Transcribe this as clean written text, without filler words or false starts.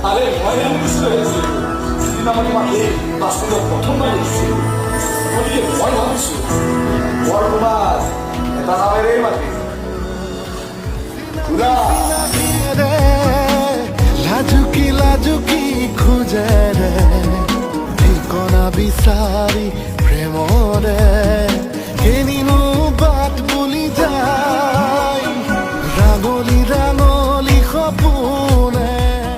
আরে ময়না মুখস্থ হয়েছে সেদিন আমার মাকে বাস্তবে প্রথমবার দেখছি বলিয়ে ভয় ভাবছি বড় মাছ এটা নামে রে মাকে লাজুকি লাজুকি খুঁজে রে ঠিকনা বিচার